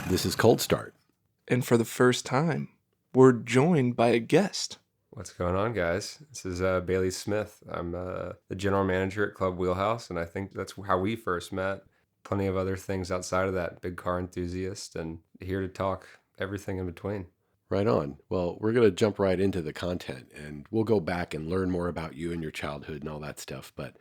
This is Cold Start. And for the first time, we're joined by a guest. What's going on, guys? This is Bailey Smith. I'm the general manager at Club Wheelhouse, and I think that's how we first met. Plenty of other things outside of that. Big car enthusiast, and here to talk everything in between. Right on. Well, we're going to jump right into the content, and we'll go back and learn more about you and your childhood and all that stuff. But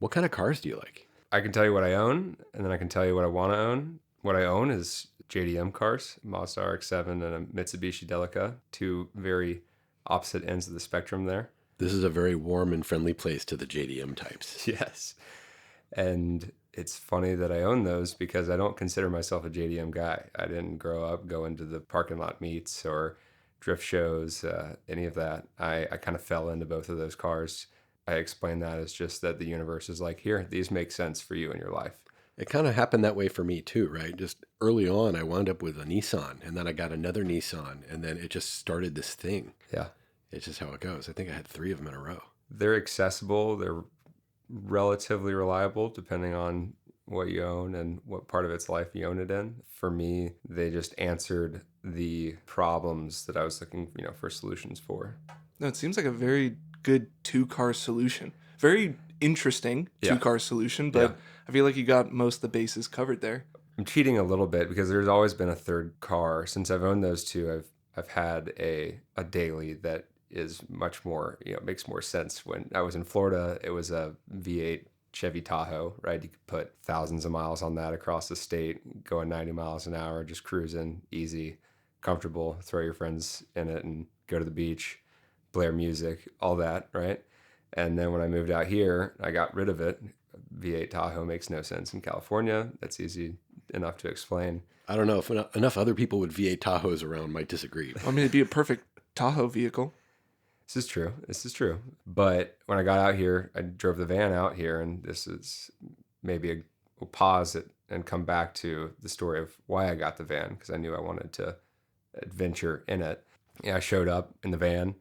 what kind of cars do you like? I can tell you what I own, and then I can tell you what I want to own. What I own is JDM cars, Mazda RX-7 and a Mitsubishi Delica, two very opposite ends of the spectrum there. This is a very warm and friendly place to the JDM types. Yes. And it's funny that I own those because I don't consider myself a JDM guy. I didn't grow up going to the parking lot meets or drift shows, any of that. I kind of fell into both of those cars. I explain that as just that the universe is like, here, these make sense for you in your life. It kind of happened that way for me too, right? Just early on, I wound up with a Nissan, and then I got another Nissan, and then it just started this thing. Yeah. It's just how it goes. I think I had 3 of them in a row. They're accessible. They're relatively reliable depending on what you own and what part of its life you own it in. For me, they just answered the problems that I was looking, for solutions for. No, it seems like a very good 2-car solution. Very interesting 2-car solution, but I feel like you got most of the bases covered there. I'm cheating a little bit because there's always been a third car. Since I've owned those two, I've had a daily that is much more, makes more sense. When I was in Florida, it was a V8 Chevy Tahoe, right? You could put thousands of miles on that across the state, going 90 miles an hour, just cruising, easy, comfortable, throw your friends in it and go to the beach, blare music, all that, right? And then when I moved out here, I got rid of it. V8 Tahoe makes no sense in California. That's easy enough to explain. I don't know if enough other people with V8 Tahoes around might disagree. I mean, it'd be a perfect Tahoe vehicle. This is true. But when I got out here, I drove the van out here, and this is maybe we'll pause it and come back to the story of why I got the van, because I knew I wanted to adventure in it. Yeah, I showed up in the van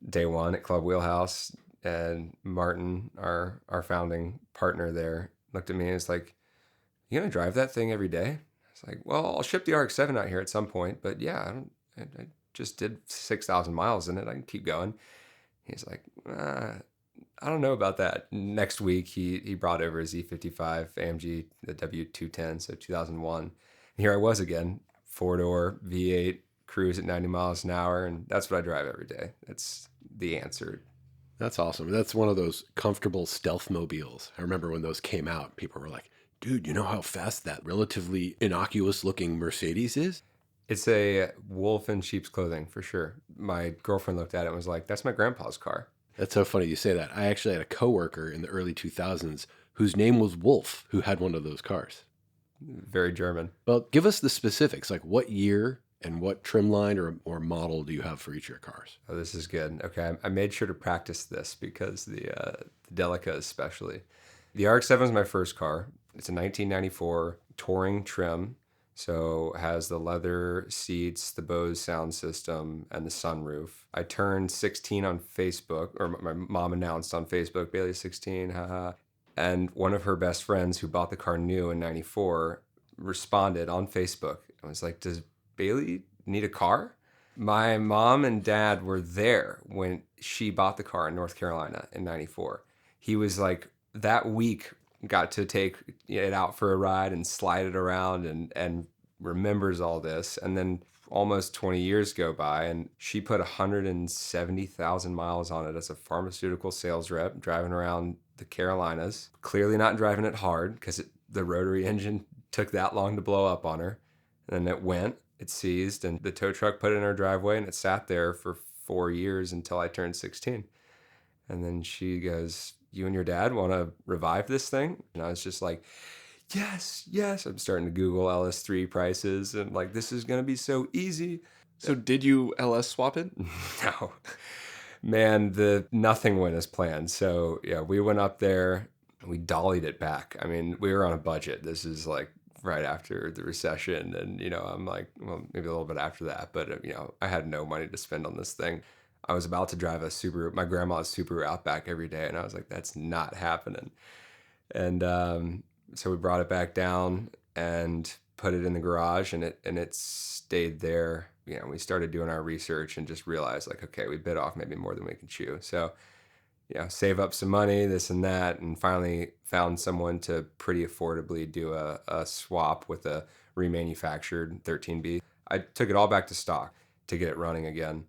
day one at Club Wheelhouse, and Martin, our founding partner there, looked at me and was like, "You gonna drive that thing every day?" I was like, "Well, I'll ship the RX-7 out here at some point, but yeah, I just did 6,000 miles in it. I can keep going." He's like, "I don't know about that." Next week, he brought over his E55 AMG, the W210, so 2001. And here I was again, 4-door V8 cruise at 90 miles an hour, and that's what I drive every day. That's the answer. That's awesome. That's one of those comfortable stealth mobiles. I remember when those came out, people were like, "Dude, you know how fast that relatively innocuous looking Mercedes is?" It's a wolf in sheep's clothing, for sure. My girlfriend looked at it and was like, "That's my grandpa's car." That's so funny you say that. I actually had a coworker in the early 2000s whose name was Wolf, who had one of those cars. Very German. Well, give us the specifics, like what year and what trim line or model do you have for each of your cars? Oh, this is good. Okay, I made sure to practice this because the Delica especially. The RX-7 is my first car. It's a 1994 touring trim. So it has the leather seats, the Bose sound system, and the sunroof. I turned 16 on Facebook, or my mom announced on Facebook, "Bailey's 16, haha." And one of her best friends who bought the car new in 94 responded on Facebook and was like, "Does Bailey need a car?" My mom and dad were there when she bought the car in North Carolina in 94. He was like, that week, got to take it out for a ride and slide it around and remembers all this. And then almost 20 years go by, and she put 170,000 miles on it as a pharmaceutical sales rep driving around the Carolinas. Clearly not driving it hard because the rotary engine took that long to blow up on her. And then it seized, and the tow truck put it in her driveway, and it sat there for 4 years until I turned 16. And then she goes, "You and your dad want to revive this thing?" And I was just like, yes. I'm starting to Google LS3 prices, and like, this is going to be so easy. So did you LS swap it? No. Man, nothing went as planned. So yeah, we went up there, and we dollied it back. I mean, we were on a budget. This is like right after the recession. And, I'm like, well, maybe a little bit after that. But, I had no money to spend on this thing. I was about to drive a Subaru, my grandma's Subaru Outback every day. And I was like, that's not happening. And so we brought it back down, and put it in the garage, and it stayed there. We started doing our research and just realized like, okay, we bit off maybe more than we can chew. So, save up some money, this and that, and finally found someone to pretty affordably do a swap with a remanufactured 13B. I took it all back to stock to get it running again.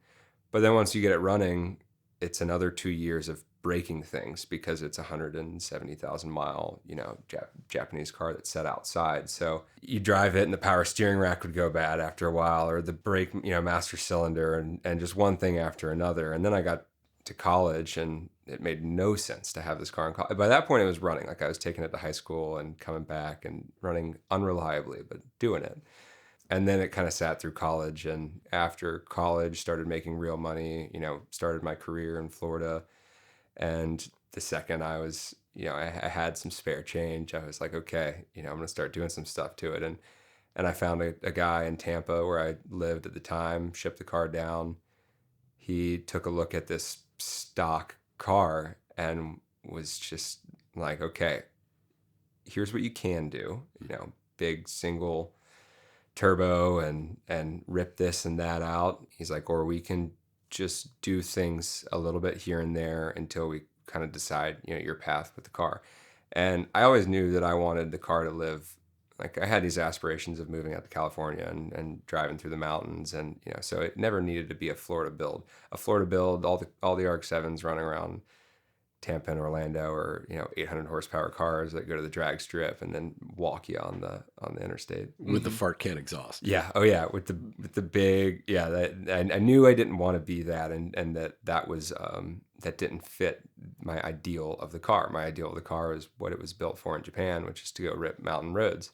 But then once you get it running, it's another 2 years of breaking things because it's a 170,000 mile, Japanese car that's set outside. So you drive it and the power steering rack would go bad after a while, or the brake, master cylinder, and just one thing after another. And then I got to college and it made no sense to have this car in college. By that point it was running. Like I was taking it to high school and coming back and running unreliably, but doing it. And then it kind of sat through college, and after college started making real money, started my career in Florida. And the second I was, I had some spare change, I was like, okay, I'm going to start doing some stuff to it. And I found a guy in Tampa where I lived at the time, shipped the car down. He took a look at this stock car and was just like, okay, here's what you can do, big single turbo and rip this and that out. He's like, or we can just do things a little bit here and there until we kind of decide, your path with the car. And I always knew that I wanted the car to live. Like I had these aspirations of moving out to California and driving through the mountains. And, so it never needed to be a Florida build. All the RX-7s running around Tampa and Orlando, or 800 horsepower cars that go to the drag strip and then walk you on the interstate with the fart can exhaust. Yeah. Oh yeah. With the big, yeah. That I knew I didn't want to be that, and that was that didn't fit my ideal of the car. My ideal of the car is what it was built for in Japan, which is to go rip mountain roads,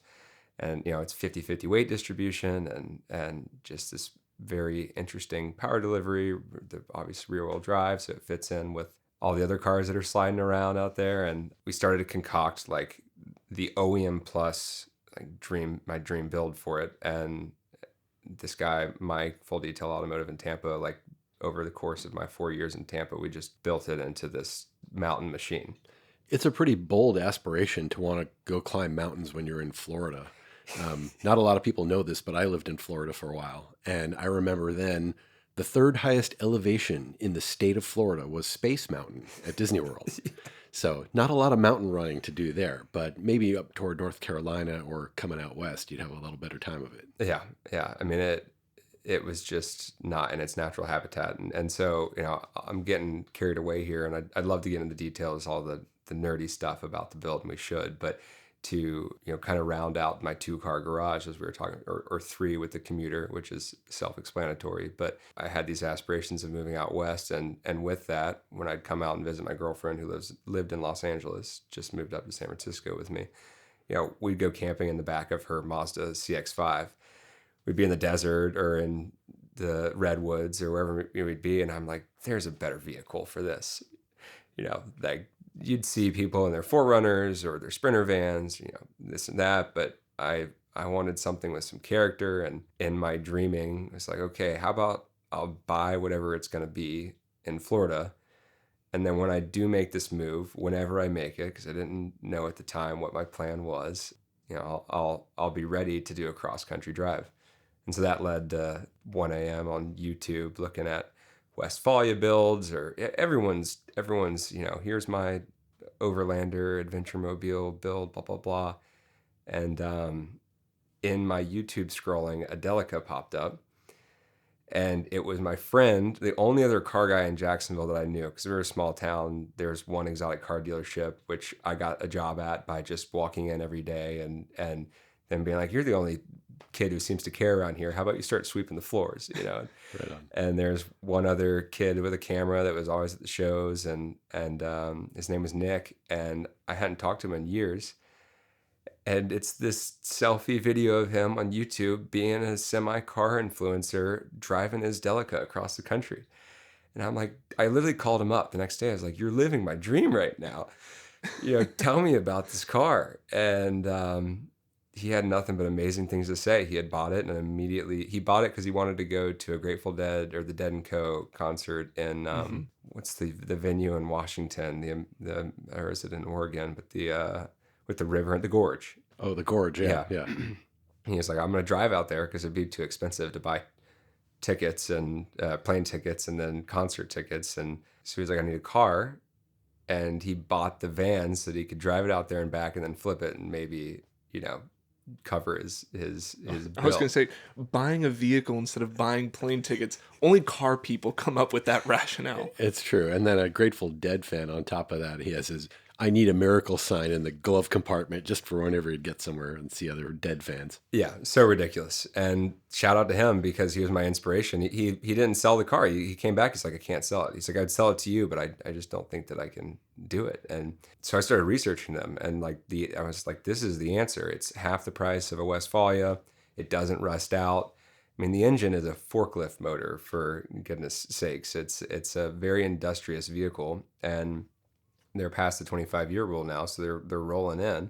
and it's 50-50 weight distribution and just this very interesting power delivery. The obvious rear wheel drive, so it fits in with all the other cars that are sliding around out there. And we started to concoct like the OEM plus my dream build for it. And this guy, Mike, Full Detail Automotive in Tampa, like over the course of my 4 years in Tampa, we just built it into this mountain machine. It's a pretty bold aspiration to want to go climb mountains when you're in Florida. Not a lot of people know this, but I lived in Florida for a while. And I remember then the third highest elevation in the state of Florida was Space Mountain at Disney World. So not a lot of mountain running to do there, but maybe up toward North Carolina or coming out west, you'd have a little better time of it. Yeah. Yeah. I mean, it was just not in its natural habitat. And so, I'm getting carried away here, and I'd love to get into the details, all the nerdy stuff about the build, and we should, but to kind of round out my 2-car garage, as we were talking, or 3 with the commuter, which is self-explanatory. But I had these aspirations of moving out west, and with that, when I'd come out and visit my girlfriend who lived in Los Angeles, just moved up to San Francisco with me, we'd go camping in the back of her Mazda CX-5. We'd be in the desert or in the redwoods or wherever we'd be, and I'm like, there's a better vehicle for this. Like you'd see people in their 4Runners or their Sprinter vans, this and that, but I wanted something with some character. And in my dreaming, it's like, okay, how about I'll buy whatever it's going to be in Florida, and then when I do make this move, whenever I make it, because I didn't know at the time what my plan was, I'll be ready to do a cross-country drive. And so that led to 1 a.m. on YouTube looking at Westphalia builds, or everyone's, here's my Overlander Adventure Mobile build, blah, blah, blah. And in my YouTube scrolling, a Delica popped up. And it was my friend, the only other car guy in Jacksonville that I knew, because we were a small town. There's one exotic car dealership, which I got a job at by just walking in every day and then being like, you're the only kid who seems to care around here. How about you start sweeping the floors, Right on. And there's one other kid with a camera that was always at the shows, and his name was Nick, and I hadn't talked to him in years. And it's this selfie video of him on YouTube being a semi-car influencer driving his Delica across the country. And I'm like, I literally called him up the next day. I was like, you're living my dream right now. Tell me about this car. And he had nothing but amazing things to say. He had bought it, and immediately he bought it because he wanted to go to a Grateful Dead or the Dead & Co. concert in what's the venue in Washington? The or is it in Oregon? But the with the river and the gorge. Oh, the gorge, yeah. He was like, I'm going to drive out there because it'd be too expensive to buy tickets and plane tickets and then concert tickets. And so he was like, I need a car. And he bought the van so that he could drive it out there and back and then flip it and maybe, cover his I was bill. going to say, buying a vehicle instead of buying plane tickets, only car people come up with that rationale. It's true. And then a Grateful Dead fan on top of that, he has his I need a miracle sign in the glove compartment just for whenever he'd get somewhere and see other Dead fans. Yeah, so ridiculous. And shout out to him because he was my inspiration. He didn't sell the car. He came back. He's like, I can't sell it. He's like, I'd sell it to you, but I just don't think that I can do it. And so I started researching them, and I was like, this is the answer. It's half the price of a Westfalia. It doesn't rust out. I mean, the engine is a forklift motor, for goodness sakes. It's a very industrious vehicle, and they're past the 25-year rule now, so they're rolling in.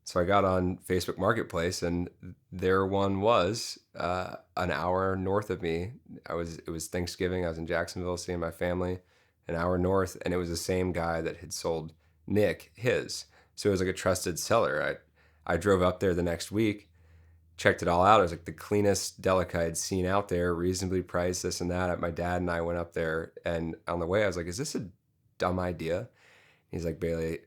So I got on Facebook Marketplace, and their one was an hour north of me. It was Thanksgiving. I was in Jacksonville seeing my family, an hour north, and it was the same guy that had sold Nick his. So it was like a trusted seller. I drove up there the next week, checked it all out. It was like the cleanest Delica I'd seen out there, reasonably priced, this and that. My dad and I went up there, and on the way I was like, is this a dumb idea? He's like, Bailey,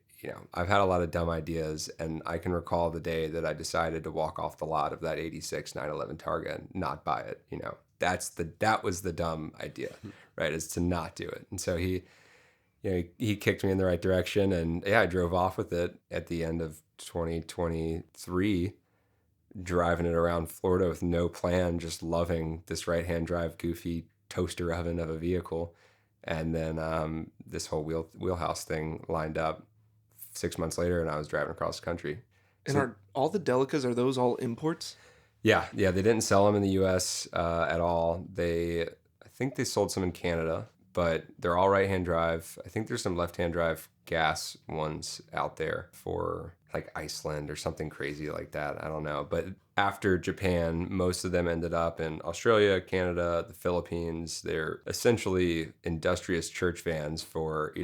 I've had a lot of dumb ideas, and I can recall the day that I decided to walk off the lot of that 86 911 Targa and not buy it. That was the dumb idea, right? Is to not do it. And so he kicked me in the right direction, and I drove off with it at the end of 2023, driving it around Florida with no plan, just loving this right-hand drive, goofy toaster oven of a vehicle. And then this whole Wheelhouse thing lined up 6 months later, and I was driving across the country. And are all the Delicas, are those all imports? Yeah. They didn't sell them in the U.S. At all. I think they sold some in Canada, but they're all right-hand drive. I think there's some left-hand drive gas ones out there for like Iceland or something crazy like that. I don't know. But after Japan, most of them ended up in Australia, Canada, the Philippines. They're essentially industrious church vans for,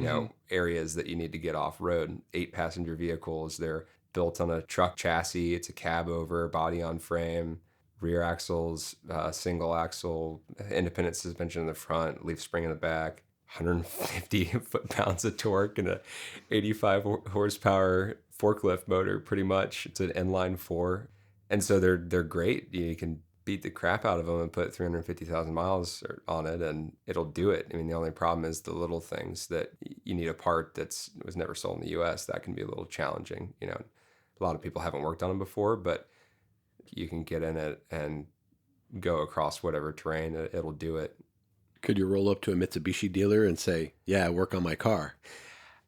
areas that you need to get off-road. 8-passenger vehicles. They're built on a truck chassis. It's a cab over, body on frame, rear axles, single axle, independent suspension in the front, leaf spring in the back, 150 foot-pounds of torque, and a 85 horsepower forklift motor, pretty much. It's an inline 4. And so they're great. You can beat the crap out of them and put 350,000 miles on it, and it'll do it. I mean, the only problem is the little things that you need a part was never sold in the U.S. That can be a little challenging. A lot of people haven't worked on them before, but you can get in it and go across whatever terrain. It'll do it. Could you roll up to a Mitsubishi dealer and say, yeah, work on my car?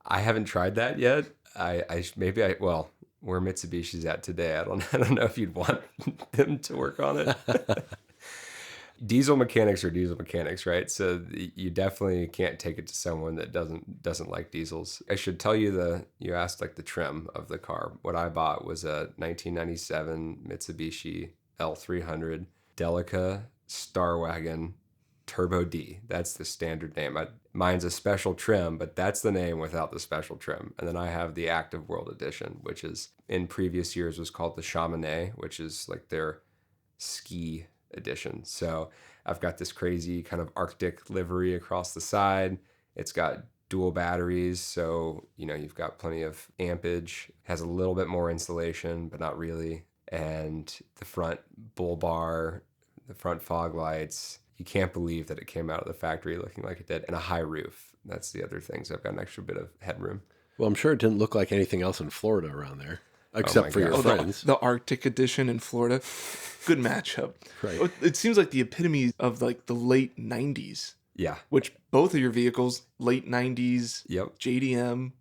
I haven't tried that yet. Well, where Mitsubishi's at today, I don't know if you'd want them to work on it. Diesel mechanics are diesel mechanics, right? So you definitely can't take it to someone that doesn't like diesels. I should tell you you asked like the trim of the car. What I bought was a 1997 Mitsubishi L300 Delica Star Wagon Turbo D. That's the standard name. Mine's a special trim, but that's the name without the special trim. And then I have the Active World Edition, which is in previous years was called the Chamonix, which is like their ski edition. So I've got this crazy kind of Arctic livery across the side. It's got dual batteries, so you've got plenty of ampage. Has a little bit more insulation, but not really. And the front bull bar, the front fog lights. You can't believe that it came out of the factory looking like it did. And a high roof. That's the other thing. So I've got an extra bit of headroom. Well, I'm sure it didn't look like anything else in Florida around there, except for your friends. The Arctic edition in Florida. Good matchup. Right. It seems like the epitome of like the late 90s. Yeah. Which both of your vehicles, late 90s, Yep. JDM.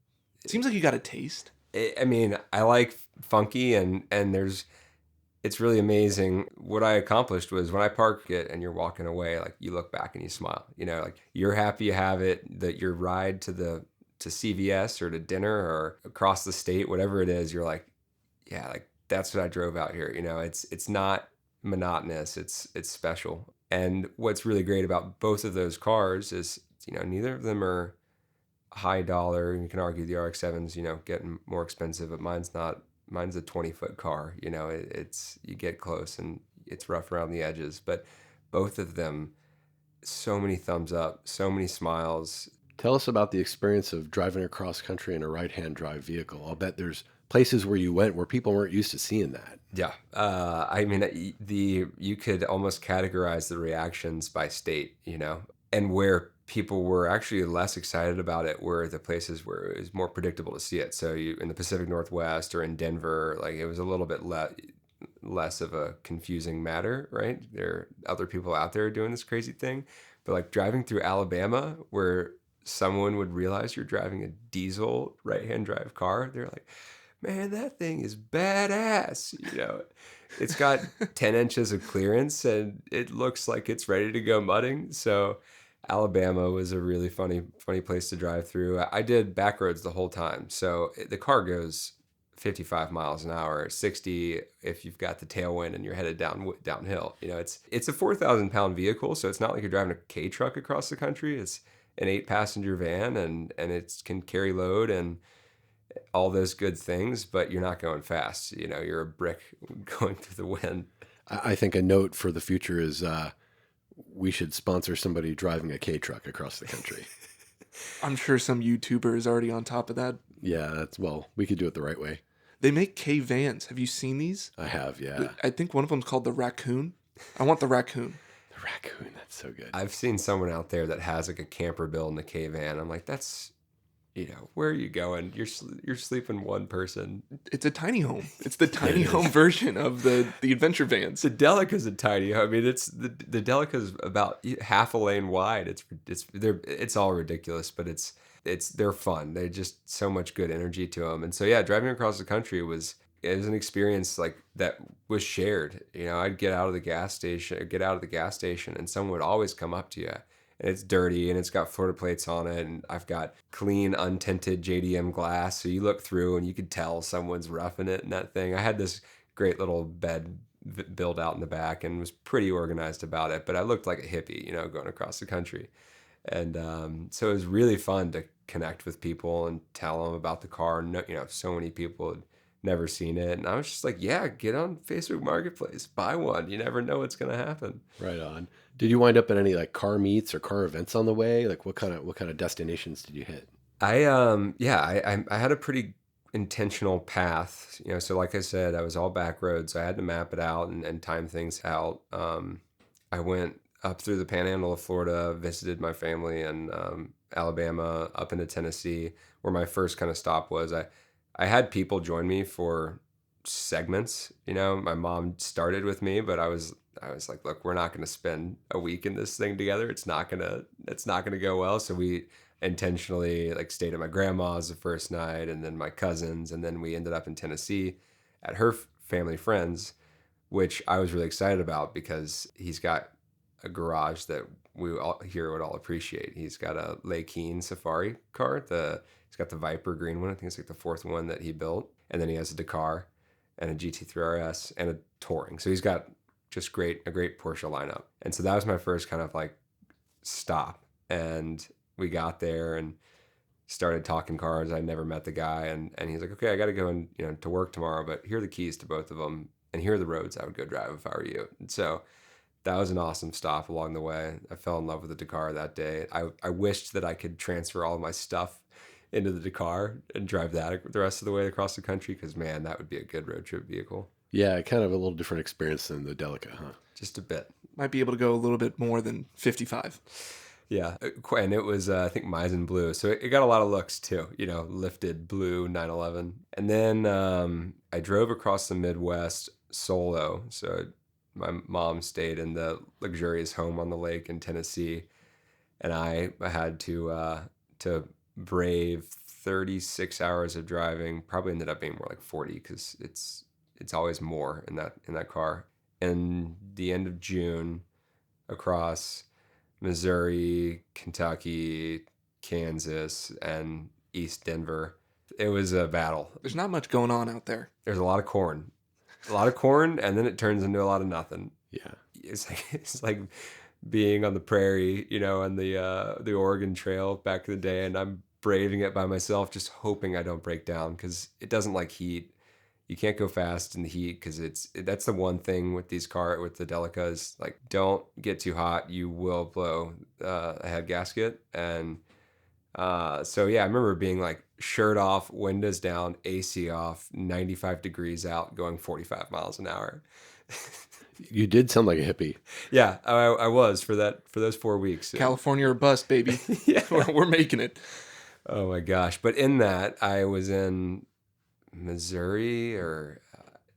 It seems like you got a taste. I mean, I like funky, and it's really amazing. What I accomplished was when I park it and you're walking away, like you look back and you smile, like you're happy you have it, that your ride to CVS or to dinner or across the state, whatever it is, you're like, yeah, like that's what I drove out here. It's not monotonous. It's special. And what's really great about both of those cars is, neither of them are high dollar. You can argue the RX-7's, getting more expensive, but mine's not mine's a 20-foot car. You know, it's you get close and it's rough around the edges, but both of them, so many thumbs up, so many smiles. Tell us about the experience of driving across country in a right-hand drive vehicle. I'll bet there's places where you went where people weren't used to seeing that. Yeah, I mean, you could almost categorize the reactions by state, you know, and where people were actually less excited about it were the places where it was more predictable to see it. So you in the Pacific Northwest or in Denver, like it was a little bit less of a confusing matter, right? There are other people out there doing this crazy thing, but like driving through Alabama, where someone would realize you're driving a diesel right-hand drive car, they're like, man, that thing is badass. You know, it's got 10 inches of clearance and it looks like it's ready to go mudding. So Alabama was a really funny place to drive through. I did back roads the whole time. So the car goes 55 miles an hour, 60 if you've got the tailwind and you're headed downhill. You know, it's a 4,000-pound vehicle, so it's not like you're driving a K truck across the country. It's an 8-passenger van, and it can carry load and all those good things, but you're not going fast. You know, you're a brick going through the wind. I think a note for the future is we should sponsor somebody driving a K truck across the country. I'm sure some YouTuber is already on top of that. Yeah, we could do it the right way. They make K vans. Have you seen these? I have, yeah. I think one of them's called the Raccoon. I want the Raccoon. The Raccoon, that's so good. I've seen someone out there that has like a camper built in a K van. I'm like, that's, you know, where are you going? You're sleeping one person. It's a tiny home. It's the tiny home version of the adventure vans. The Delica's a tiny home. I mean, it's the Delica's about half a lane wide. It's all ridiculous, but they're fun. They just so much good energy to them. And so yeah, driving across the country was an experience like that was shared. You know, I'd get out of the gas station, and someone would always come up to you. And it's dirty and it's got Florida plates on it, and I've got clean, untinted JDM glass. So you look through and you could tell someone's roughing it in that thing. I had this great little bed built out in the back and was pretty organized about it, but I looked like a hippie, you know, going across the country. And so it was really fun to connect with people and tell them about the car. No, you know, so many people had never seen it. And I was just like, yeah, get on Facebook Marketplace, buy one. You never know what's going to happen. Right on. Did you wind up at any like car meets or car events on the way? Like what kind of destinations did you hit? I had a pretty intentional path, you know, so like I said, I was all back roads. So I had to map it out and time things out. I went up through the panhandle of Florida, visited my family in Alabama, up into Tennessee, where my first kind of stop was. I had people join me for segments. You know, my mom started with me, but I was like, look, we're not going to spend a week in this thing together. It's not gonna go well. So we intentionally like stayed at my grandma's the first night, and then my cousins, and then we ended up in Tennessee at her family friends, which I was really excited about because he's got a garage that we all here would all appreciate. He's got a Lay Keen Safari car. He's got the Viper green one. I think it's like the fourth one that he built. And then he has a Dakar and a GT3 RS and a Touring. So he's got just a great Porsche lineup. And so that was my first kind of like stop. And we got there and started talking cars. I'd never met the guy. And he's like, okay, I got to go and, you know, to work tomorrow, but here are the keys to both of them. And here are the roads I would go drive if I were you. And so that was an awesome stop along the way. I fell in love with the Dakar that day. I wished that I could transfer all of my stuff into the Dakar and drive that the rest of the way across the country, because man, that would be a good road trip vehicle. Yeah, kind of a little different experience than the Delica, huh? Just a bit. Might be able to go a little bit more than 55. Yeah, and it was I think Maizen blue, so it got a lot of looks too. You know, lifted blue 911, and then I drove across the Midwest solo. So my mom stayed in the luxurious home on the lake in Tennessee, and I had to brave 36 hours of driving. Probably ended up being more like 40 because it's always more in that car. And the end of June, across Missouri, Kentucky, Kansas, and East Denver, it was a battle. There's not much going on out there. There's a lot of corn, and then it turns into a lot of nothing. Yeah, it's like being on the prairie, you know, on the Oregon Trail back in the day, and I'm braving it by myself, just hoping I don't break down because it doesn't like heat. You can't go fast in the heat because that's the one thing with with the Delicas. Like, don't get too hot. You will blow a head gasket. And so yeah, I remember being like shirt off, windows down, AC off, 95 degrees out, going 45 miles an hour. You did sound like a hippie. Yeah, I was for those 4 weeks. California or bust, baby. Yeah. We're making it. Oh my gosh. But in that, I was in Missouri, or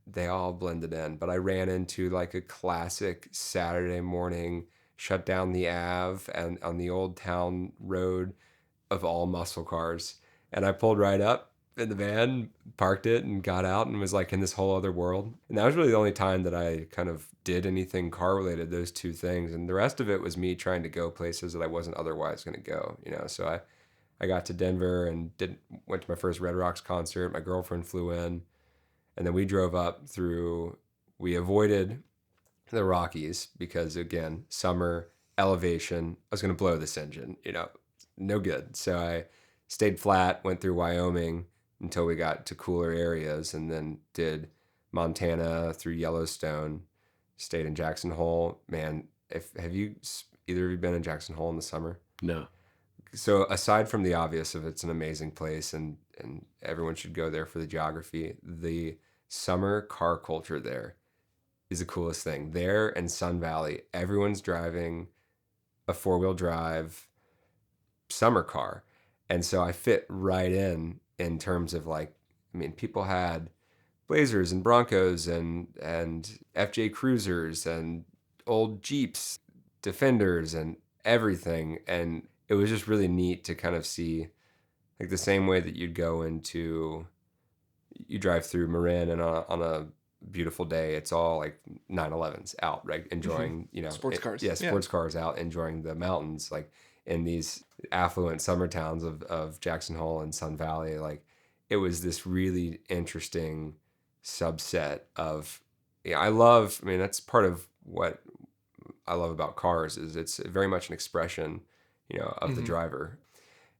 they all blended in, but I ran into like a classic Saturday morning, shut down the Ave and on the old town road of all muscle cars. And I pulled right up in the van, parked it, and got out and was like in this whole other world. And that was really the only time that I kind of did anything car related, those two things. And the rest of it was me trying to go places that I wasn't otherwise going to go, you know? So I got to Denver and went to my first Red Rocks concert. My girlfriend flew in, and then we drove up through. We avoided the Rockies because, again, summer, elevation. I was going to blow this engine, you know, no good. So I stayed flat, went through Wyoming until we got to cooler areas, and then did Montana through Yellowstone. Stayed in Jackson Hole. Man, have you either of you been in Jackson Hole in the summer? No. So aside from the obvious of it's an amazing place and everyone should go there for the geography, the summer car culture there is the coolest thing. There in Sun Valley, everyone's driving a four-wheel drive summer car. And so I fit right in terms of like, I mean, people had Blazers and Broncos and FJ Cruisers and old Jeeps, Defenders and everything. And it was just really neat to kind of see, like, the same way that you drive through Marin and on a beautiful day, it's all like 911s out, right? Enjoying, you know, Sports cars. Yeah, sports cars out, enjoying the mountains, like in these affluent summer towns of Jackson Hole and Sun Valley. Like, it was this really interesting subset of, yeah, I mean, that's part of what I love about cars is it's very much an expression, you know, of the driver.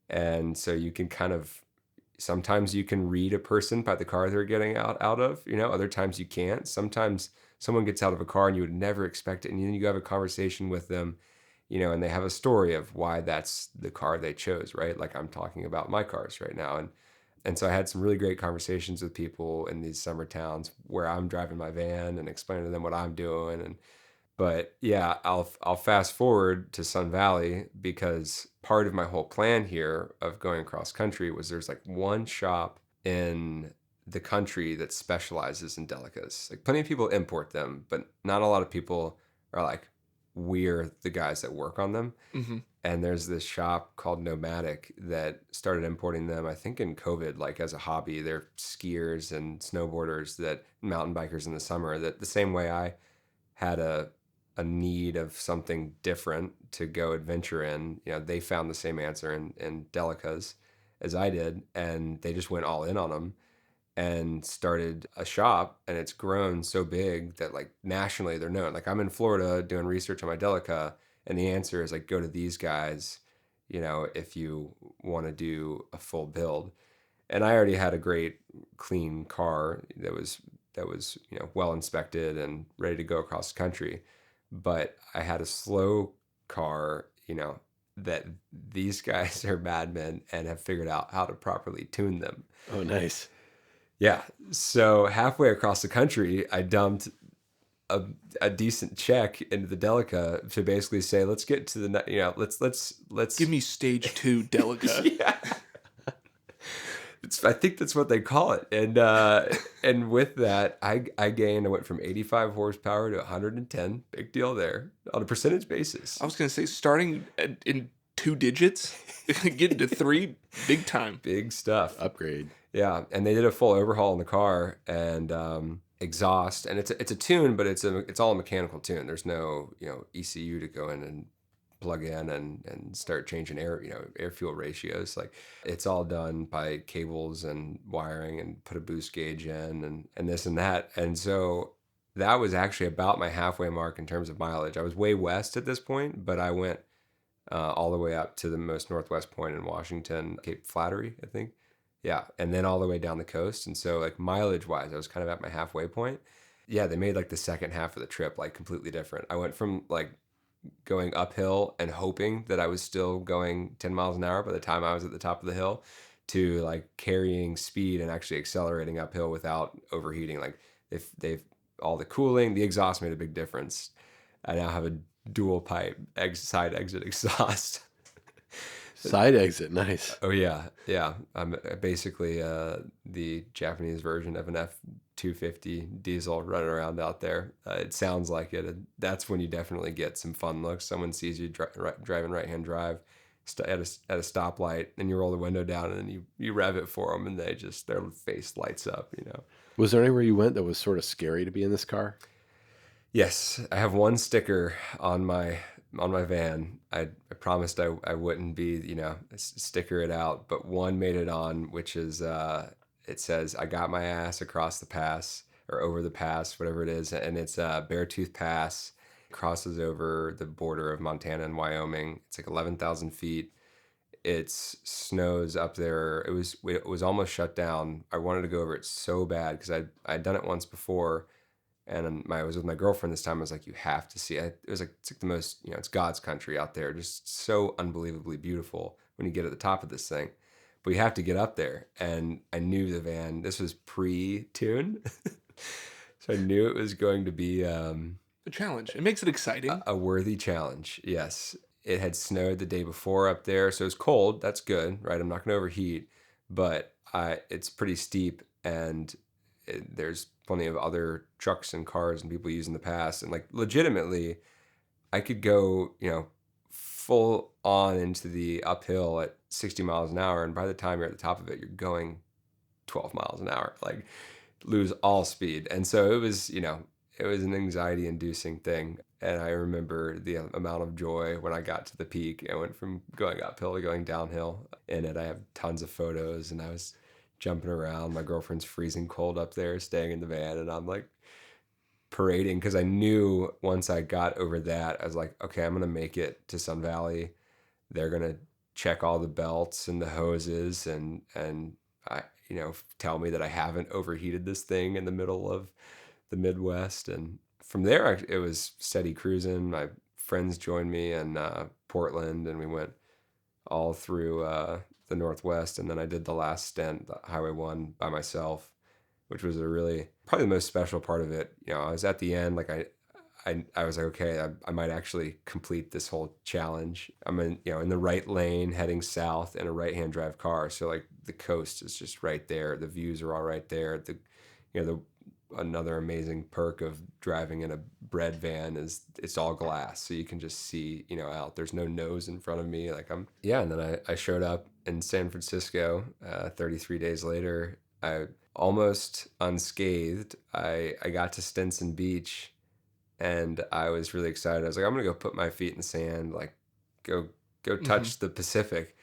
And so you can kind of, sometimes you can read a person by the car they're getting out of, you know, other times you can't. Sometimes someone gets out of a car and you would never expect it. And then you have a conversation with them, you know, and they have a story of why that's the car they chose, right? Like I'm talking about my cars right now. And so I had some really great conversations with people in these summer towns where I'm driving my van and explaining to them what I'm doing. But yeah, I'll fast forward to Sun Valley because part of my whole plan here of going across country was there's like one shop in the country that specializes in Delicas. Like plenty of people import them, but not a lot of people are like, we're the guys that work on them. Mm-hmm. And there's this shop called Nomadic that started importing them, I think in COVID, like as a hobby. They're skiers and snowboarders, that mountain bikers in the summer, that the same way I had a need of something different to go adventure in, you know, they found the same answer in Delicas as I did. And they just went all in on them and started a shop, and it's grown so big that like nationally they're known. Like I'm in Florida doing research on my Delica, and the answer is like, go to these guys, you know, if you want to do a full build. And I already had a great clean car that was, you know, well inspected and ready to go across the country. But I had a slow car, you know, that these guys are madmen and have figured out how to properly tune them. Oh, nice. Yeah. So halfway across the country, I dumped a decent check into the Delica to basically say, let's get to the, you know, let's give me stage 2 Delica. Yeah. I think that's what they call it. And with that, I gained, I went from 85 horsepower to 110. Big deal there on a percentage basis. I was going to say, starting in 2 digits, getting to 3, big time. Big stuff. Upgrade. Yeah, and they did a full overhaul in the car and exhaust, and it's a tune, but it's all a mechanical tune. There's no, you know, ECU to go in and plug in and start changing air fuel ratios. Like it's all done by cables and wiring and put a boost gauge in and this and that. And so that was actually about my halfway mark in terms of mileage. I was way west at this point, but I went all the way up to the most northwest point in Washington, Cape Flattery, I think. Yeah, and then all the way down the coast. And so like mileage wise, I was kind of at my halfway point. Yeah, they made like the second half of the trip like completely different. I went from like going uphill and hoping that I was still going 10 miles an hour by the time I was at the top of the hill to like carrying speed and actually accelerating uphill without overheating. Like if they've all the cooling, the exhaust made a big difference. I now have a dual pipe side exit exhaust. Side exit, nice. Oh yeah, yeah. I'm basically the Japanese version of an F-250 diesel running around out there. It sounds like it. That's when you definitely get some fun looks. Someone sees you driving right-hand drive at a stoplight, and you roll the window down, and you rev it for them, and their face lights up. You know. Was there anywhere you went that was sort of scary to be in this car? Yes, I have one sticker on my van. I promised I wouldn't be, sticker it out, but one made it on, which is it says I got my ass across the pass or over the pass, whatever it is, and it's Beartooth Pass. Crosses over the border of Montana and Wyoming. It's like 11,000 feet. It snows up there. It was almost shut down. I wanted to go over it so bad because I'd done it once before. And I was with my girlfriend this time. I was like, you have to see it. It was like, it's like the most, it's God's country out there. Just so unbelievably beautiful when you get at the top of this thing. But you have to get up there. And I knew the van, this was pre-tune. So I knew it was going to be A challenge. It makes it exciting. a worthy challenge. Yes. It had snowed the day before up there. So it was cold. That's good, right? I'm not going to overheat. But it's pretty steep, and there's plenty of other trucks and cars and people using the pass, and like legitimately I could go full on into the uphill at 60 miles an hour, and by the time you're at the top of it, you're going 12 miles an hour, like lose all speed. And so it was an anxiety inducing thing. And I remember the amount of joy when I got to the peak and went from going uphill to going downhill in it. I have tons of photos, and I was jumping around. My girlfriend's freezing cold up there, staying in the van, and I'm like parading because I knew once I got over that, I was like, okay, I'm gonna make it to Sun Valley. They're gonna check all the belts and the hoses, and I tell me that I haven't overheated this thing in the middle of the Midwest. And from there, it was steady cruising. My friends joined me in Portland, and we went all through the Northwest, and then I did the last stint, the Highway 1, by myself, which was probably the most special part of it. I was at the end, like I was like, okay, I might actually complete this whole challenge. I'm in the right lane heading south in a right-hand drive car, so like the coast is just right there. The views are all right there. Another amazing perk of driving in a bread van is it's all glass, so you can just see out. There's no nose in front of me. And then I showed up in San Francisco 33 days later. I almost unscathed. I got to Stinson Beach, and I was really excited. I was like, I'm gonna go put my feet in the sand, like go touch the Pacific,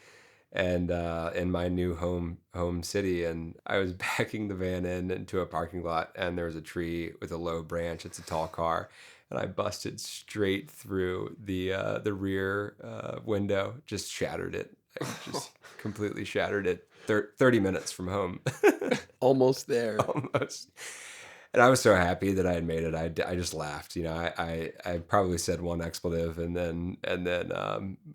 and in my new home city. And I was backing the van into a parking lot, and there was a tree with a low branch. It's a tall car, and I busted straight through the rear window, just shattered it. I just completely shattered it. 30 minutes from home. Almost there. Almost. And I was so happy that I had made it. I just laughed. I probably said one expletive, and then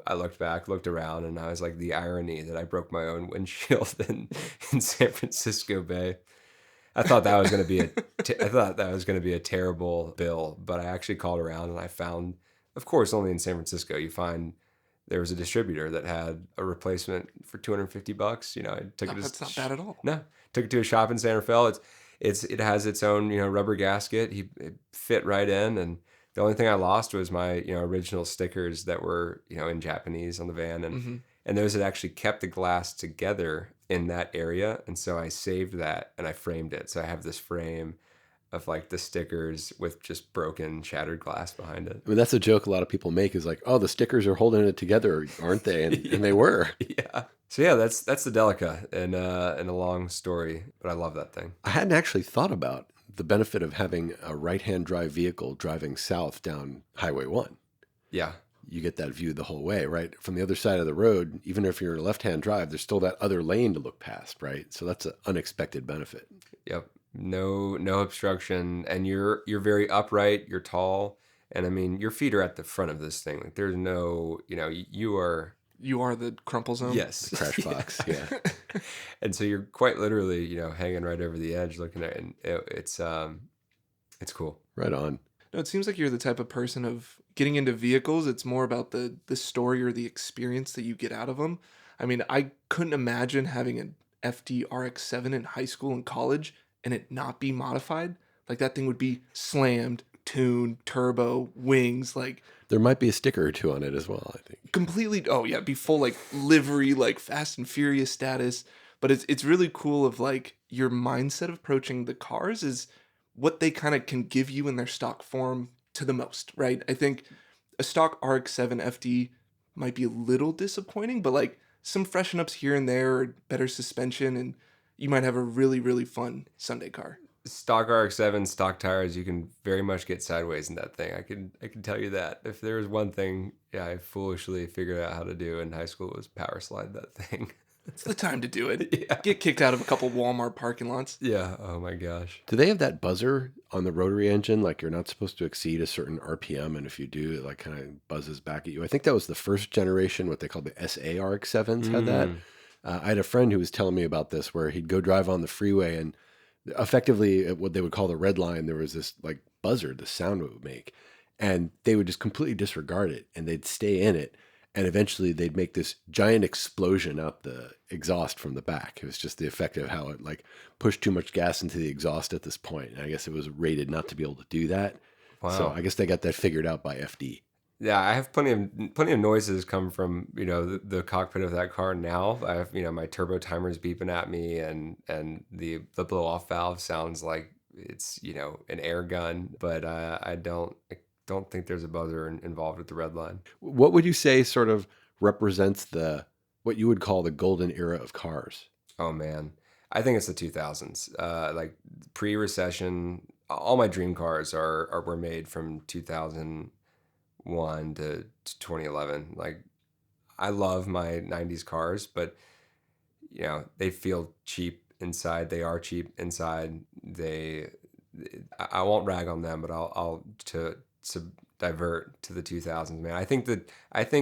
I looked around, and I was like, the irony that I broke my own windshield in San Francisco Bay. I thought that was going to be a terrible bill, but I actually called around, and I found, of course, only in San Francisco you find there was a distributor that had a replacement for $250. I took it. That's not bad at all. No, took it to a shop in Santa Fe. It has its own rubber gasket. It fit right in, and the only thing I lost was my original stickers that were in Japanese on the van, and those had actually kept the glass together in that area, and so I saved that and I framed it. So I have this frame of like the stickers with just broken, shattered glass behind it. I mean, that's a joke a lot of people make, is like, oh, the stickers are holding it together, aren't they? And, and they were. Yeah. So yeah, that's the Delica in a long story, but I love that thing. I hadn't actually thought about the benefit of having a right-hand drive vehicle driving south down Highway 1. Yeah. you get that view the whole way, right? From the other side of the road, even if you're in a left-hand drive, there's still that other lane to look past, right? So that's an unexpected benefit. Yep. No obstruction, and you're very upright, you're tall, and I mean, your feet are at the front of this thing. Like there's no, you are. You are the crumple zone. Yes. The crash box, yeah. And so you're quite literally, hanging right over the edge looking at it, and it's cool. Right on. No, it seems like you're the type of person of getting into vehicles. It's more about the story or the experience that you get out of them. I mean, I couldn't imagine having an FD RX-7 in high school and college and it not be modified. Like that thing would be slammed, tuned, turbo, wings, like There might be a sticker or two on it as well, I think. completely. Oh yeah, be full like livery, like Fast and Furious status. But it's really cool of like your mindset of approaching the cars is what they kind of can give you in their stock form to the most, right? I think a stock RX-7 FD might be a little disappointing, but like some freshen ups here and there, or better suspension, and you might have a really, really fun Sunday car. Stock RX-7, stock tires, you can very much get sideways in that thing. I can tell you that. If there was one thing, I foolishly figured out how to do in high school, was power slide that thing. It's the time to do it. Yeah. Get kicked out of a couple Walmart parking lots. Yeah. Oh my gosh. Do they have that buzzer on the rotary engine? Like you're not supposed to exceed a certain RPM, and if you do, it like kind of buzzes back at you. I think that was the first generation, what they called the SA RX-7s had that. I had a friend who was telling me about this, where he'd go drive on the freeway, and effectively at what they would call the red line, there was this like buzzer, the sound it would make, and they would just completely disregard it, and they'd stay in it. And eventually they'd make this giant explosion out the exhaust from the back. It was just the effect of how it like pushed too much gas into the exhaust at this point. And I guess it was rated not to be able to do that. Wow. So I guess they got that figured out by FD. Yeah, I have plenty of noises come from the cockpit of that car now. I have my turbo timer's beeping at me, and the blow off valve sounds like it's an air gun, but I don't think there's a buzzer involved with the red line. What would you say sort of represents what you would call the golden era of cars? Oh man, I think it's the 2000s. Like pre-recession, all my dream cars were made from 2001 to 2011. Like I love my 90s cars, but they feel cheap inside. They are cheap inside. I won't rag on them, but I'll divert to the 2000s, man. I think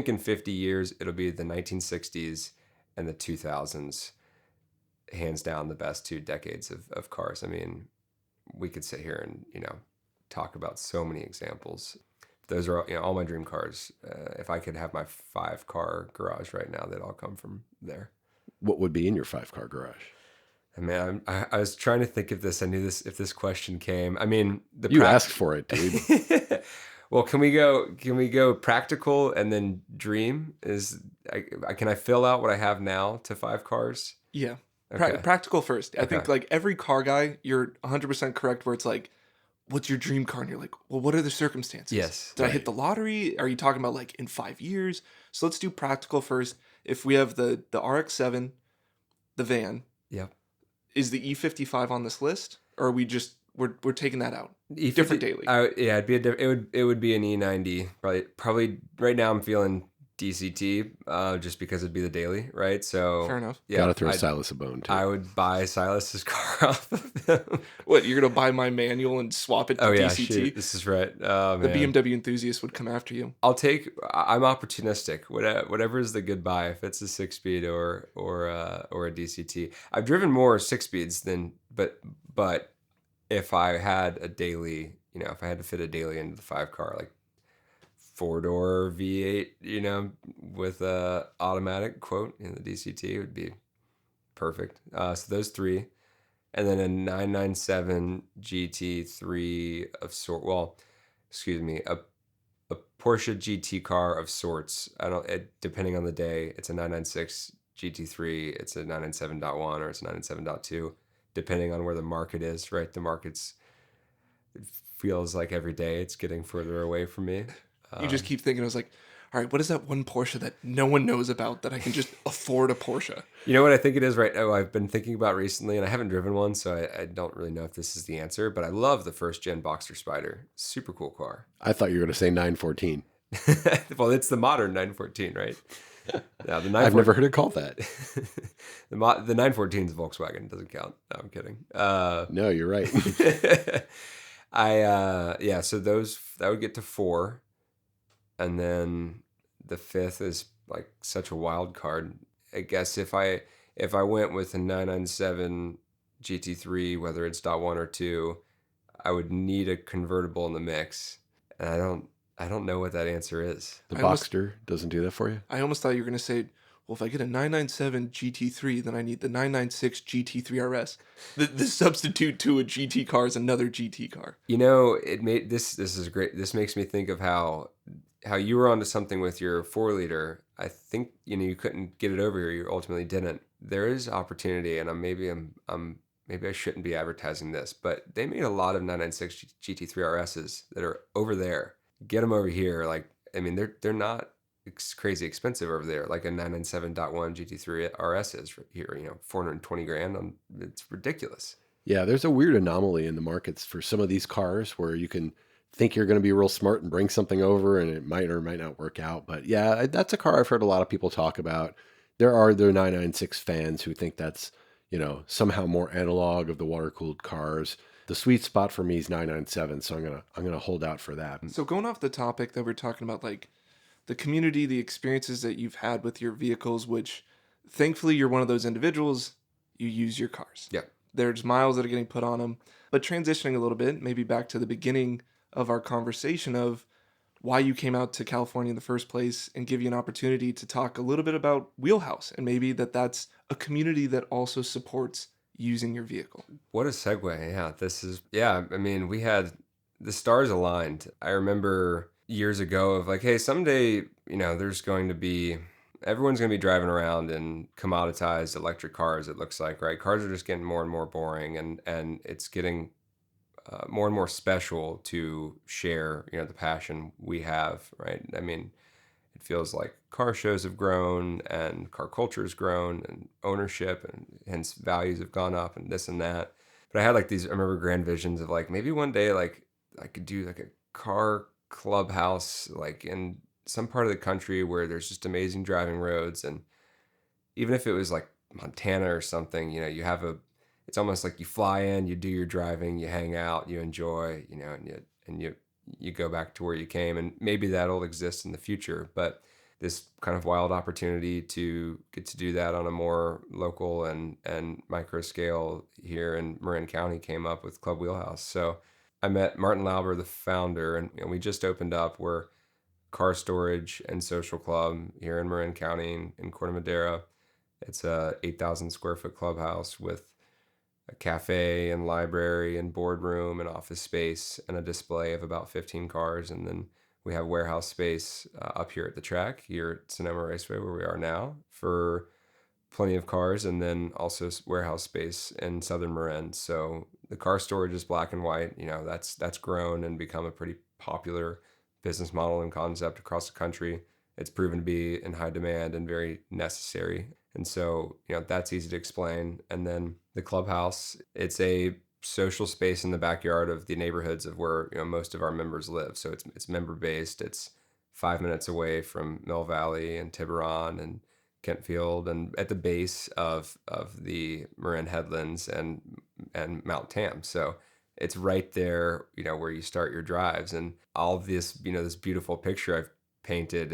in 50 years it'll be the 1960s and the 2000s, hands down the best 2 decades of cars. I mean, we could sit here and talk about so many examples. Those are all my dream cars. If I could have my 5-car garage right now, they'd all come from there. What would be in your 5-car garage? I mean, I was trying to think of this. I knew if this question came. I mean, you asked for it, dude. Well, can we go practical and then dream? Can I fill out what I have now to 5 cars? Yeah. Okay. Practical first. I Okay. think like every car guy, you're 100% correct where it's like, what's your dream car? And you're like, well, what are the circumstances? Yes. Did I hit the lottery? Are you talking about like in 5 years? So let's do practical first. If we have the RX-7, the van, Yep. is the E55 on this list? Or are we just, we're taking that out? E50, Different daily. Yeah, it would be an E90. Probably right now I'm feeling DCT, just because it'd be the daily, right? So Fair enough. Yeah, Gotta throw Silas a bone, too. I would buy Silas's car off of him. What, you're going to buy my manual and swap it to Oh yeah, DCT? shoot, this is right. Oh, The man. BMW enthusiast would come after you. I'm opportunistic. Whatever is the good buy, if it's a 6-speed or a DCT. I've driven more 6-speeds but if I had a daily, if I had to fit a daily into the 5-car, like 4-door V8, with a automatic quote in the DCT would be perfect. So those 3, and then a 997 GT3 of sort. Well, excuse me, a Porsche GT car of sorts. Depending on the day, it's a 996 GT3, it's a 997.1, or it's a 997.2, depending on where the market is. Right, it feels like every day it's getting further away from me. You just keep thinking, I was like, all right, what is that one Porsche that no one knows about that I can just afford a Porsche? You know what I think it is right now? I've been thinking about recently, and I haven't driven one, so I don't really know if this is the answer, but I love the first gen Boxster Spider. Super cool car. I thought you were going to say 914. Well, it's the modern 914, right? Now the I've 914 never heard it called that. the 914 is Volkswagen. Doesn't count. No, I'm kidding. No, you're right. Yeah. So those that would get to 4, and then the 5th is like such a wild card. I guess if I went with a 997 GT3, whether it's .1 or 2, I would need a convertible in the mix, and I don't know what that answer is. The I almost Boxster doesn't do that for you. I almost thought you were going to say, well, if I get a 997 GT3, then I need the 996 GT3 RS. The substitute to a GT car is another GT car. It made this is great. This makes me think of how you were onto something with your 4-liter. I think you couldn't get it over here. You ultimately didn't. There is opportunity, and maybe I shouldn't be advertising this, but they made a lot of 996 GT3 RSs that are over there. Get them over here. Like, I mean, they're not crazy expensive over there. Like a 997.1 GT3 RS is here. $420,000. It's ridiculous. Yeah, there's a weird anomaly in the markets for some of these cars where you can think you're going to be real smart and bring something over, and it might or might not work out. But yeah, that's a car I've heard a lot of people talk about. There are the 996 fans who think that's, somehow more analog of the water-cooled cars. The sweet spot for me is 997, so I'm gonna hold out for that. So going off the topic that we're talking about, like the community, the experiences that you've had with your vehicles, which thankfully you're one of those individuals, you use your cars. Yeah. There's miles that are getting put on them. But transitioning a little bit, maybe back to the beginning of our conversation of why you came out to California in the first place, and give you an opportunity to talk a little bit about Wheelhouse, and maybe that's a community that also supports using your vehicle. What a segue. Yeah. I mean, we had the stars aligned. I remember years ago of like, hey, someday, everyone's going to be driving around in commoditized electric cars, it looks like, right? Cars are just getting more and more boring, and it's getting more and more special to share, the passion we have, right? I mean, it feels like car shows have grown and car culture has grown and ownership and hence values have gone up and this and that. But I remember grand visions of like maybe one day like I could do like a car clubhouse like in some part of the country where there's just amazing driving roads, and even if it was like Montana or something, it's almost like you fly in, you do your driving, you hang out, you enjoy, and you go back to where you came, and maybe that'll exist in the future. But this kind of wild opportunity to get to do that on a more local and micro scale here in Marin County came up with Club Wheelhouse. So I met Martin Lauber, the founder, and we just opened up. We're car storage and social club here in Marin County in Corte Madera. It's a 8,000 square foot clubhouse with a cafe and library and boardroom and office space and a display of about 15 cars. And then we have warehouse space up here at the track here at Sonoma Raceway where we are now for plenty of cars, and then also warehouse space in Southern Marin. So the car storage is black and white. That's grown and become a pretty popular business model and concept across the country. It's proven to be in high demand and very necessary. And so, that's easy to explain. And then the clubhouse, it's a social space in the backyard of the neighborhoods of where, most of our members live. So it's member based. It's 5 minutes away from Mill Valley and Tiburon and Kentfield, and at the base of the Marin Headlands and Mount Tam. So it's right there, where you start your drives, and all of this, this beautiful picture I've painted,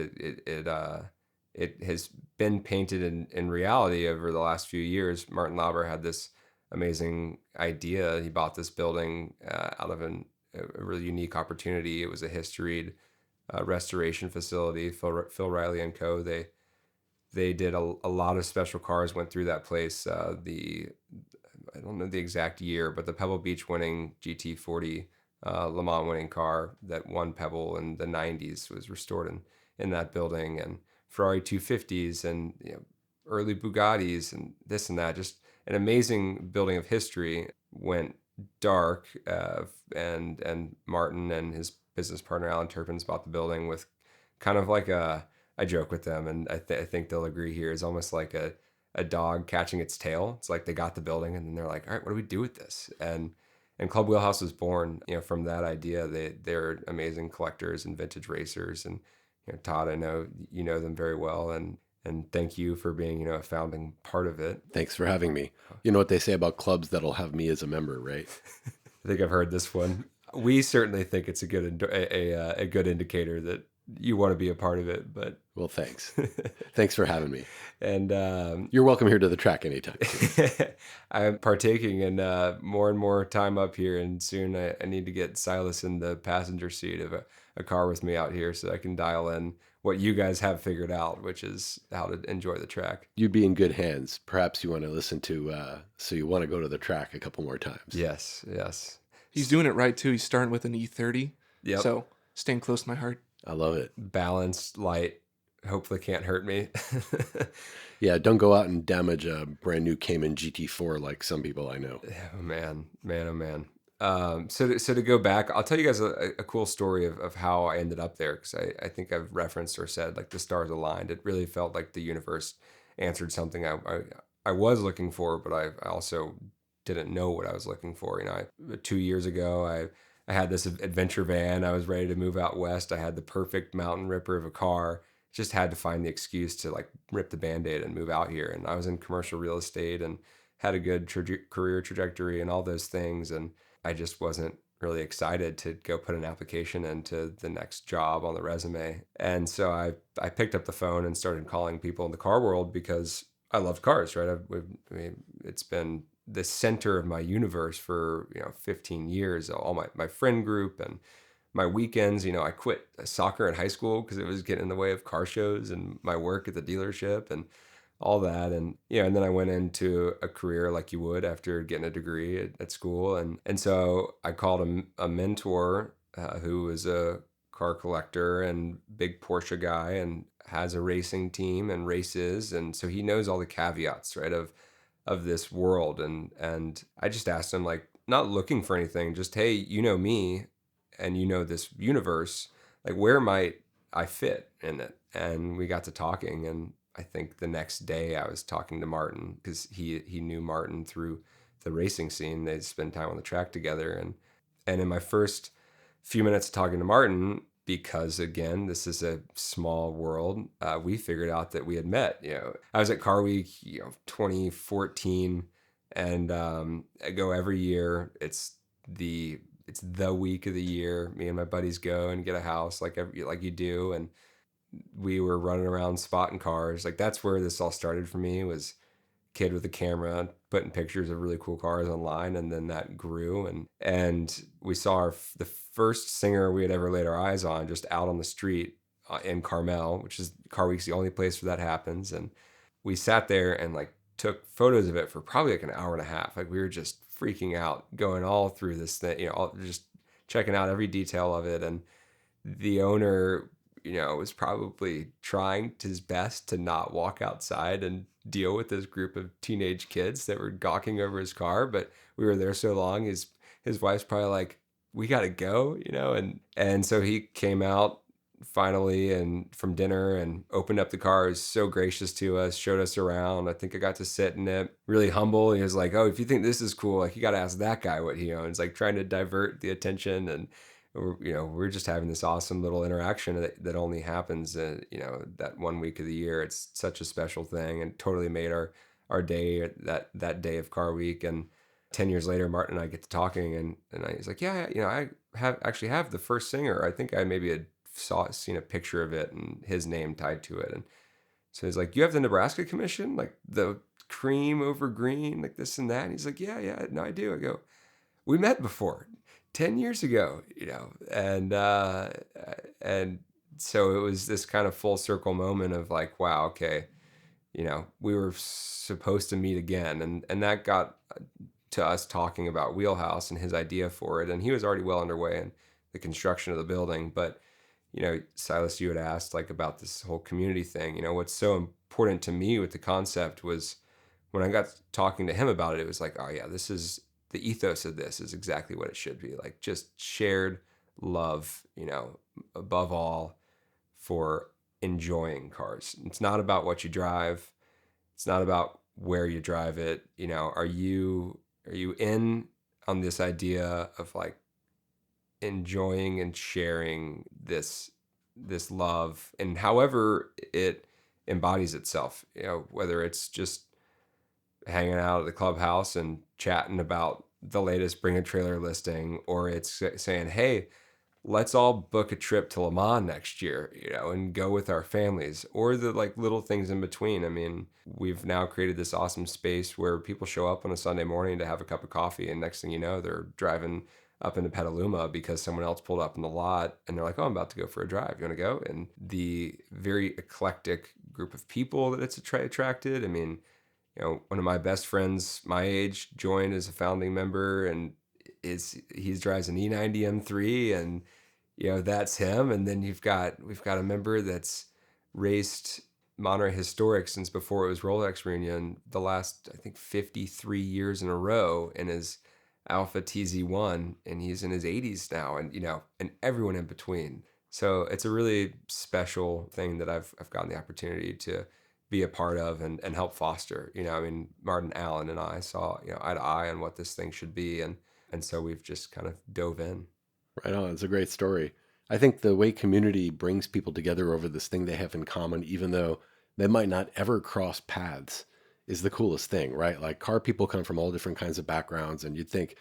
it has been painted in reality over the last few years. Martin Lauber had this amazing idea. He bought this building out of a really unique opportunity. It was a historied restoration facility. Phil Riley and Co. They did a lot of special cars went through that place. I don't know the exact year, but the Pebble Beach winning GT40 Le Mans winning car that won Pebble in the 90s was restored in that building, and Ferrari 250s and early Bugattis and this and that. Just an amazing building of history. Went dark, and Martin and his business partner Alan Turpins bought the building with kind of like I joke with them, and I think they'll agree here, is almost like a dog catching its tail. It's like they got the building and then they're like, all right, what do we do with this? And Club Wheelhouse was born, from that idea. They're amazing collectors and vintage racers, and Todd, I know you know them very well, and thank you for being, a founding part of it. Thanks for having me. You know what they say about clubs that'll have me as a member, right? I think I've heard this one. We certainly think it's a a good indicator that you want to be a part of it. But Well, thanks. Thanks for having me. and You're welcome here to the track anytime. I'm partaking in more and more time up here, and soon I need to get Silas in the passenger seat of a car with me out here, so I can dial in what you guys have figured out, which is how to enjoy the track. You'd be in good hands. Perhaps you want to listen to, so you want to go to the track a couple more times. Yes, yes. He's doing it right too. He's starting with an E30. Yep. So staying close to my heart. I love it. Balanced, light, hopefully can't hurt me. Yeah, don't go out and damage a brand new Cayman GT4 like some people I know. Oh man, oh man. So to go back, I'll tell you guys a cool story of how I ended up there, because I think I've referenced or said like the stars aligned. It really felt like the universe answered something I was looking for, but I also didn't know what I was looking for. 2 years ago, I had this adventure van. I was ready to move out west. I had the perfect mountain ripper of a car. Just had to find the excuse to like rip the Band-Aid and move out here. And I was in commercial real estate and had a good career trajectory and all those things. And I just wasn't really excited to go put an application into the next job on the resume. And so I picked up the phone and started calling people in the car world because I loved cars, right? It's been the center of my universe for 15 years. All my friend group and my weekends. I quit soccer in high school because it was getting in the way of car shows and my work at the dealership and all that. And and then I went into a career like you would after getting a degree at school. And so I called a mentor who was a car collector and big Porsche guy and has a racing team and races. And so he knows all the caveats, right, of this world. And I just asked him, like, not looking for anything, just, hey, you know me and you know this universe, like, where might I fit in it? And we got to talking, and I think the next day I was talking to Martin because he knew Martin through the racing scene. They'd spend time on the track together, and in my first few minutes talking to Martin, because again, this is a small world, we figured out that we had met. I was at Car Week, 2014, and I go every year. It's the week of the year. Me and my buddies go and get a house like you do, and we were running around spotting cars. Like, that's where this all started for me, was kid with a camera putting pictures of really cool cars online, and then that grew, and we saw the first singer we had ever laid our eyes on just out on the street in Carmel, which is Car Week's the only place where that happens. And we sat there and like took photos of it for probably like an hour and a half. Like, we were just freaking out, going all through this thing, just checking out every detail of it. And the owner, was probably trying his best to not walk outside and deal with this group of teenage kids that were gawking over his car. But we were there so long, his wife's probably like, we got to go, and so he came out finally and from dinner and opened up the car. He was so gracious to us, showed us around. I think I got to sit in it, really humble. He was like, oh, if you think this is cool, like, you got to ask that guy what he owns, like trying to divert the attention. And we're just having this awesome little interaction that only happens that 1 week of the year. It's such a special thing, and totally made our day, that day of Car Week. And 10 years later, Martin and I get to talking, and he's like, yeah, I have the first singer. I think I maybe had seen a picture of it and his name tied to it. And so he's like, you have the Nebraska Commission, like the cream over green, like this and that. And he's like, yeah, no, I do. I go, we met before 10 years ago, and so it was this kind of full circle moment of like, wow, okay, we were supposed to meet again. And that got to us talking about Wheelhouse and his idea for it. And he was already well underway in the construction of the building. But, Silas, you had asked like about this whole community thing. What's so important to me with the concept was when I got talking to him about it, it was like, oh yeah, this is the ethos of this is exactly what it should be. Like, just shared love, above all, for enjoying cars. It's not about what you drive. It's not about where you drive it. Are you in on this idea of like enjoying and sharing this this love, and however it embodies itself, whether it's just hanging out at the clubhouse and chatting about the latest Bring a Trailer listing, or it's saying, hey, let's all book a trip to Le Mans next year, and go with our families, or the like little things in between. I mean, we've now created this awesome space where people show up on a Sunday morning to have a cup of coffee, and next thing you know, they're driving up into Petaluma because someone else pulled up in the lot, and they're like, oh, I'm about to go for a drive. You want to go? And the very eclectic group of people that it's attracted. I mean, one of my best friends my age joined as a founding member, and he drives an E90 M3, and that's him. And then we've got a member that's raced Monterey Historic since before it was Rolex Reunion, the last I think 53 years in a row, in his Alpha TZ1, and he's in his 80s now, and and everyone in between. So it's a really special thing that I've gotten the opportunity to be a part of and help foster. I mean, Martin Allen and I saw eye to eye on what this thing should be, and so we've just kind of dove in. Right on. It's a great story. I think the way community brings people together over this thing they have in common, even though they might not ever cross paths, is the coolest thing, right? Like car people come from all different kinds of backgrounds, and you'd think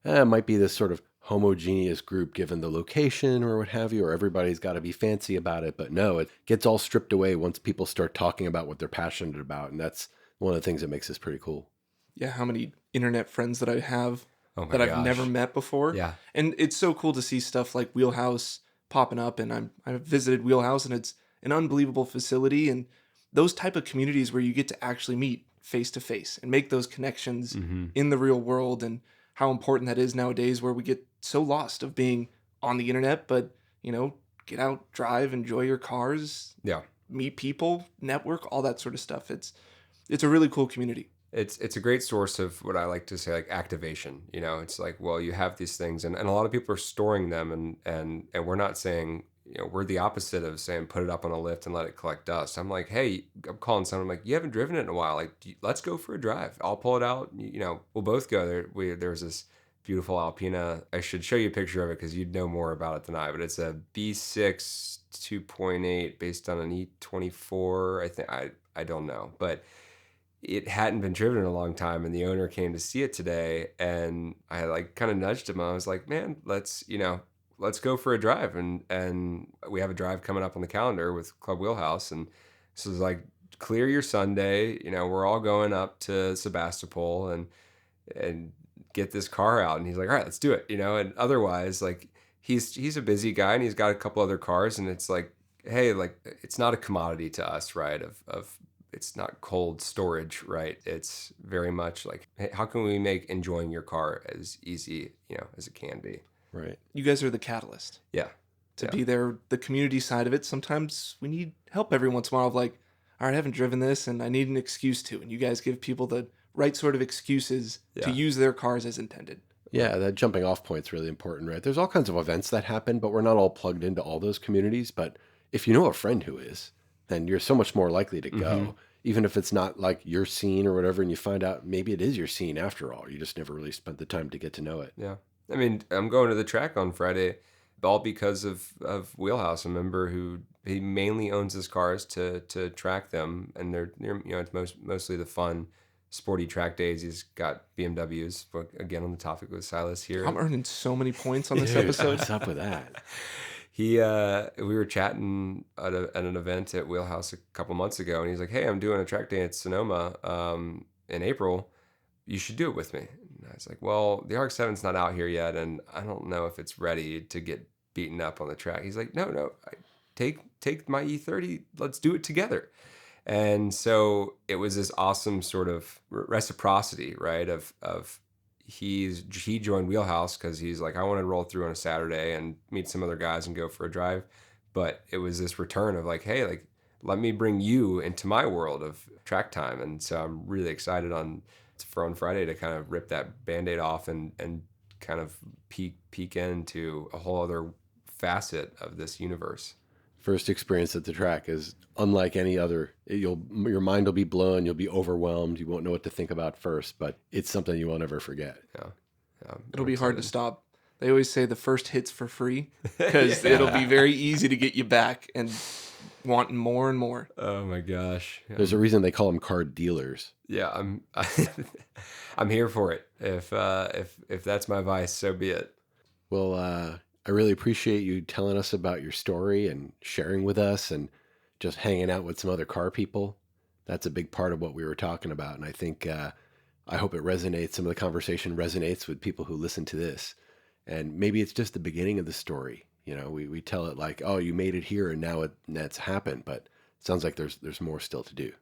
it might be this sort of homogeneous group given the location or what have you, or everybody's got to be fancy about it. But no, it gets all stripped away once people start talking about what they're passionate about. And that's one of the things that makes this pretty cool. Yeah, how many internet friends that I have Oh that my I've never gosh. met before. Yeah. And it's so cool to see stuff like Wheelhouse popping up, and I've visited Wheelhouse, and it's an unbelievable facility, and those type of communities where you get to actually meet face to face and make those connections in the real world, and how important that is nowadays, where we get so lost of being on the internet, but get out, drive, enjoy your cars, Yeah. meet people, network, all that sort of stuff. It's a really cool community. It's a great source of what I like to say, like activation. It's like, well, you have these things, and a lot of people are storing them, and we're not saying, we're the opposite of saying put it up on a lift and let it collect dust. I'm like, hey, I'm calling someone, I'm like, you haven't driven it in a while, like let's go for a drive. I'll pull it out. We'll both go there. There's this beautiful Alpina. I should show you a picture of it because you'd know more about it than I. But it's a B6 2.8 based on an E24. I think I don't know, but it hadn't been driven in a long time, and the owner came to see it today, and I like kind of nudged him. I was like, man, let's go for a drive, and we have a drive coming up on the calendar with Club Wheelhouse, and so it's like, clear your Sunday, we're all going up to Sebastopol and get this car out. And he's like, all right, let's do it, and otherwise, like, he's a busy guy, and he's got a couple other cars, and it's like, hey, like, it's not a commodity to us, right? Of it's not cold storage, right? It's very much like, hey, how can we make enjoying your car as easy, as it can be? Right. You guys are the catalyst Yeah. to be there, the community side of it. Sometimes we need help every once in a while of like, all right, I haven't driven this and I need an excuse to. And you guys give people the right sort of excuses to use their cars as intended. Yeah, that jumping off point's really important, right? There's all kinds of events that happen, but we're not all plugged into all those communities. But if you know a friend who is, then you're so much more likely to go, even if it's not like your scene or whatever, and you find out maybe it is your scene after all. You just never really spent the time to get to know it. Yeah. I mean, I'm going to the track on Friday, all because of Wheelhouse, a member who he mainly owns his cars to track them, and they're it's mostly the fun, sporty track days. He's got BMWs. But again, on the topic with Silas here, I'm earning so many points on this Dude, episode. what's up with that? we were chatting at an event at Wheelhouse a couple months ago, and he's like, hey, I'm doing a track day at Sonoma in April. You should do it with me. And I was like, well, the RX-7's not out here yet, and I don't know if it's ready to get beaten up on the track. He's like, no, take my E30, let's do it together. And so it was this awesome sort of reciprocity, right? Of he joined Wheelhouse because he's like, I want to roll through on a Saturday and meet some other guys and go for a drive. But it was this return of like, hey, like, let me bring you into my world of track time. And so I'm really excited on Friday to kind of rip that Band-Aid off and kind of peek into a whole other facet of this universe. First experience at the track is unlike any other. Your mind will be blown. You'll be overwhelmed. You won't know what to think about first, but it's something you won't ever forget. Yeah. It'll be hard to stop They always say the first hit's for free because Yeah. it'll be very easy to get you back and wanting more and more. Oh my gosh. There's a reason they call them car dealers. Yeah, I'm here for it. If that's my vice, so be it. Well, I really appreciate you telling us about your story and sharing with us and just hanging out with some other car people. That's a big part of what we were talking about. And I think, I hope it resonates. Some of the conversation resonates with people who listen to this. And maybe it's just the beginning of the story. You know, we tell it like, oh, you made it here and now that's happened. But it sounds like there's more still to do.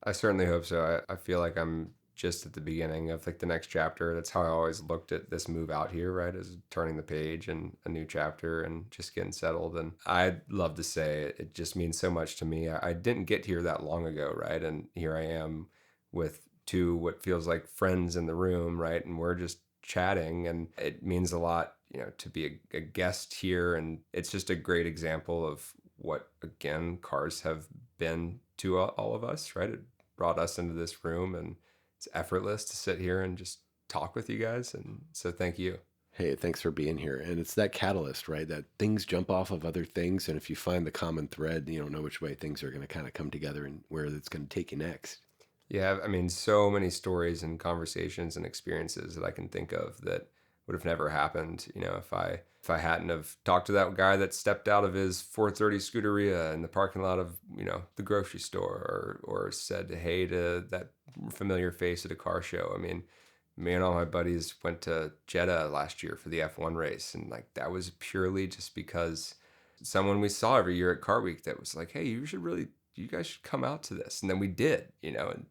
I certainly hope so. I feel like I'm just at the beginning of like the next chapter. That's how I always looked at this move out here, right? As turning the page and a new chapter and just getting settled. And I'd love to say it just means so much to me. I didn't get here that long ago, right? And here I am with two what feels like friends in the room, right? And we're just chatting, and it means a lot, to be a guest here. And it's just a great example of what, again, cars have been to all of us, right? It brought us into this room, and it's effortless to sit here and just talk with you guys. And so thank you. Hey, thanks for being here. And it's that catalyst, right? That things jump off of other things. And if you find the common thread, you don't know which way things are going to kind of come together and where it's going to take you next. Yeah, I mean, so many stories and conversations and experiences that I can think of that would have never happened, if I hadn't have talked to that guy that stepped out of his 430 Scuderia in the parking lot of, the grocery store, or said hey to that familiar face at a car show. I mean, me and all my buddies went to Jeddah last year for the F1 race, and like that was purely just because someone we saw every year at Car Week that was like, hey, you guys should come out to this. And then we did, and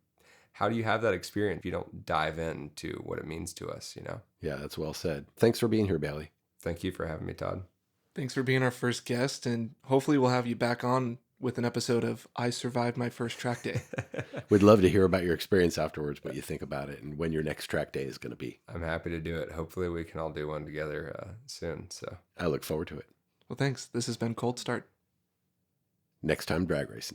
how do you have that experience if you don't dive into what it means to us, Yeah, that's well said. Thanks for being here, Bailey. Thank you for having me, Todd. Thanks for being our first guest, and hopefully we'll have you back on with an episode of I Survived My First Track Day. We'd love to hear about your experience afterwards, what you think about it, and when your next track day is going to be. I'm happy to do it. Hopefully we can all do one together soon. So I look forward to it. Well, thanks. This has been Cold Start. Next time, drag racing.